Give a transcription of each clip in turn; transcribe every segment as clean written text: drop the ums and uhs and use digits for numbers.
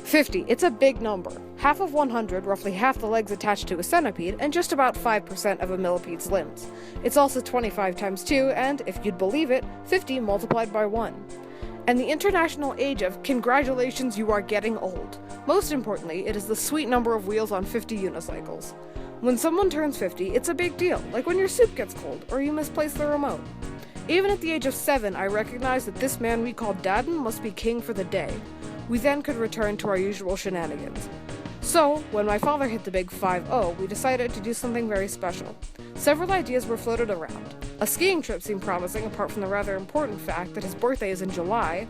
50. It's a big number. Half of 100, roughly half the legs attached to a centipede, and just about 5% of a millipede's limbs. It's also 25 times 2, and, if you'd believe it, 50 multiplied by 1. And the international age of congratulations, you are getting old. Most importantly, it is the sweet number of wheels on 50 unicycles. When someone turns 50, it's a big deal, like when your soup gets cold, or you misplace the remote. Even at the age of 7, I recognized that this man we called Dadden must be king for the day. We then could return to our usual shenanigans. So, when my father hit the big 5-0, we decided to do something very special. Several ideas were floated around. A skiing trip seemed promising, apart from the rather important fact that his birthday is in July.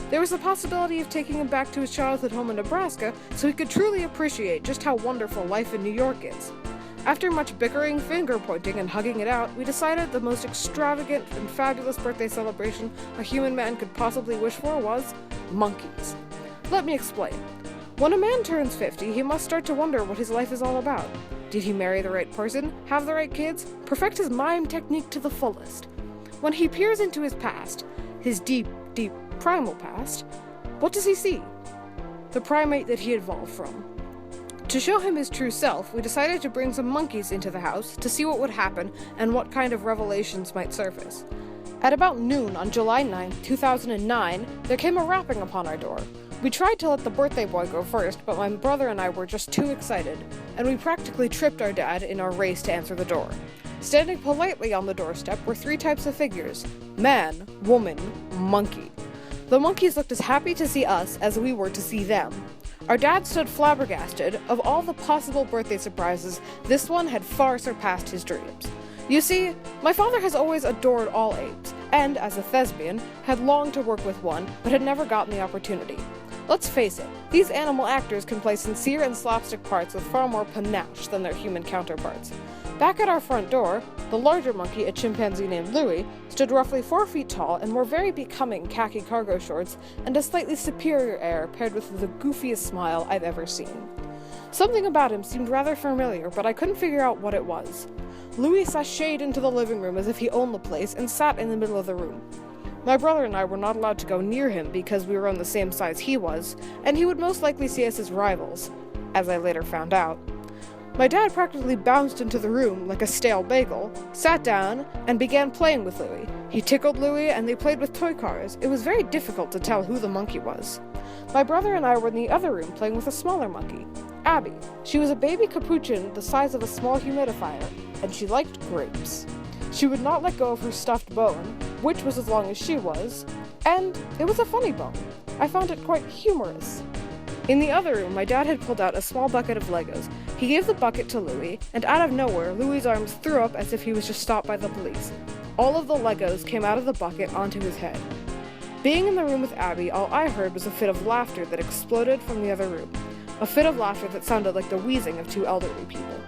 There was the possibility of taking him back to his childhood home in Nebraska so he could truly appreciate just how wonderful life in New York is. After much bickering, finger-pointing, and hugging it out, we decided the most extravagant and fabulous birthday celebration a human man could possibly wish for was monkeys. Let me explain. When a man turns 50, he must start to wonder what his life is all about. Did he marry the right person, have the right kids, perfect his mime technique to the fullest? When he peers into his past, his deep, deep, primal past, what does he see? The primate that he evolved from. To show him his true self, we decided to bring some monkeys into the house to see what would happen and what kind of revelations might surface. At about noon on July 9, 2009, there came a rapping upon our door. We tried to let the birthday boy go first, but my brother and I were just too excited, and we practically tripped our dad in our race to answer the door. Standing politely on the doorstep were 3 types of figures: man, woman, monkey. The monkeys looked as happy to see us as we were to see them. Our dad stood flabbergasted. Of all the possible birthday surprises, this one had far surpassed his dreams. You see, my father has always adored all apes, and, as a thespian, had longed to work with one, but had never gotten the opportunity. Let's face it, these animal actors can play sincere and slapstick parts with far more panache than their human counterparts. Back at our front door, the larger monkey, a chimpanzee named Louie, stood roughly 4 feet tall and wore very becoming khaki cargo shorts and a slightly superior air paired with the goofiest smile I've ever seen. Something about him seemed rather familiar, but I couldn't figure out what it was. Louie sashayed into the living room as if he owned the place and sat in the middle of the room. My brother and I were not allowed to go near him because we were on the same size he was, and he would most likely see us as rivals, as I later found out. My dad practically bounced into the room like a stale bagel, sat down, and began playing with Louie. He tickled Louie, and they played with toy cars. It was very difficult to tell who the monkey was. My brother and I were in the other room playing with a smaller monkey, Abby. She was a baby capuchin the size of a small humidifier, and she liked grapes. She would not let go of her stuffed bone, which was as long as she was, and it was a funny bone. I found it quite humorous. In the other room, my dad had pulled out a small bucket of Legos. He gave the bucket to Louie, and out of nowhere, Louie's arms threw up as if he was just stopped by the police. All of the Legos came out of the bucket onto his head. Being in the room with Abby, all I heard was a fit of laughter that exploded from the other room. A fit of laughter that sounded like the wheezing of 2 elderly people.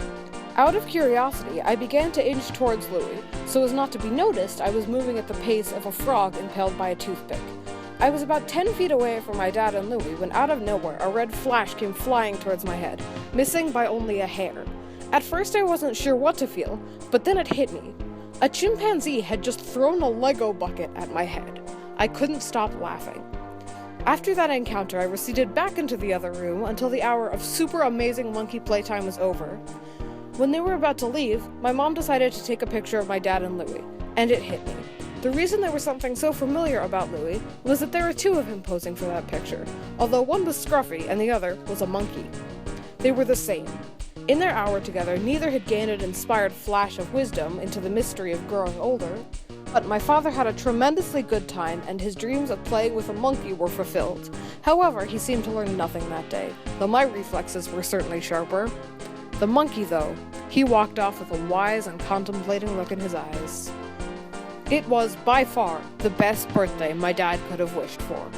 Out of curiosity, I began to inch towards Louie. So as not to be noticed, I was moving at the pace of a frog impaled by a toothpick. I was about 10 feet away from my dad and Louie when out of nowhere a red flash came flying towards my head, missing by only a hair. At first I wasn't sure what to feel, but then it hit me. A chimpanzee had just thrown a Lego bucket at my head. I couldn't stop laughing. After that encounter, I receded back into the other room until the hour of super amazing monkey playtime was over. When they were about to leave, my mom decided to take a picture of my dad and Louie, and it hit me. The reason there was something so familiar about Louie was that there were 2 of him posing for that picture, although one was scruffy and the other was a monkey. They were the same. In their hour together, neither had gained an inspired flash of wisdom into the mystery of growing older, but my father had a tremendously good time and his dreams of playing with a monkey were fulfilled. However, he seemed to learn nothing that day, though my reflexes were certainly sharper. The monkey, though, he walked off with a wise and contemplating look in his eyes. It was, by far, the best birthday my dad could have wished for.